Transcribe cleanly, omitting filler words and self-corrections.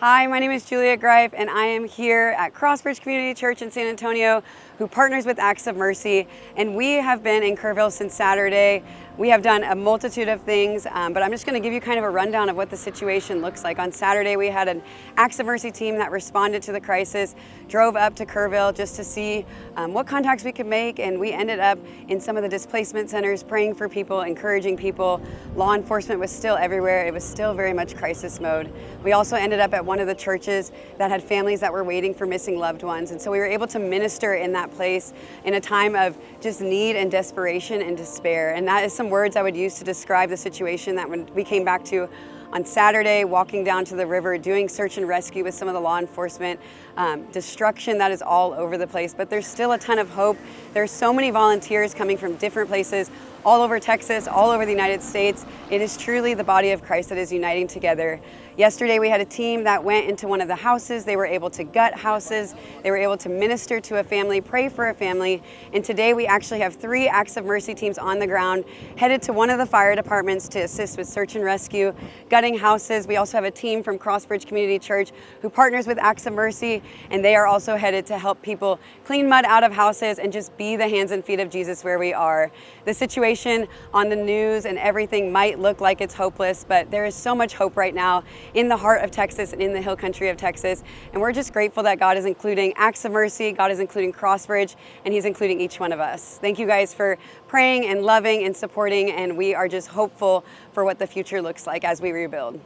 Hi, my name is Julia Greif, and I am here at Crossbridge Community Church in San Antonio, who partners with Acts of Mercy. And we have been in Kerrville since Saturday. We have done a multitude of things, but I'm just going to give you kind of a rundown of what the situation looks like. On Saturday, we had an Acts of Mercy team that responded to the crisis, drove up to Kerrville just to see what contacts we could make, and we ended up in some of the displacement centers praying for people, encouraging people. Law enforcement was still everywhere. It was still very much crisis mode. We also ended up at one of the churches that had families that were waiting for missing loved ones, and so we were able to minister in that place in a time of just need and desperation and despair. And that is some words I would use to describe the situation that when we came back to on Saturday, walking down to the river, doing search and rescue with some of the law enforcement. Destruction that is all over the place, but there's still a ton of hope. There's so many volunteers coming from different places, all over Texas, all over the United States. It is truly the body of Christ that is uniting together. Yesterday we had a team that went into one of the houses. They were able to gut houses. They were able to minister to a family, pray for a family. And today we actually have 3 Acts of Mercy teams on the ground, headed to one of the fire departments to assist with search and rescue, gutting houses. We also have a team from Crossbridge Community Church who partners with Acts of Mercy, and they are also headed to help people clean mud out of houses and just be the hands and feet of Jesus where we are. The situation on the news and everything might look like it's hopeless, but there is so much hope right now in the heart of Texas and in the hill country of Texas. And we're just grateful that God is including Acts of Mercy, God is including Crossbridge, and He's including each one of us. Thank you guys for praying and loving and supporting, and we are just hopeful for what the future looks like as we rebuild.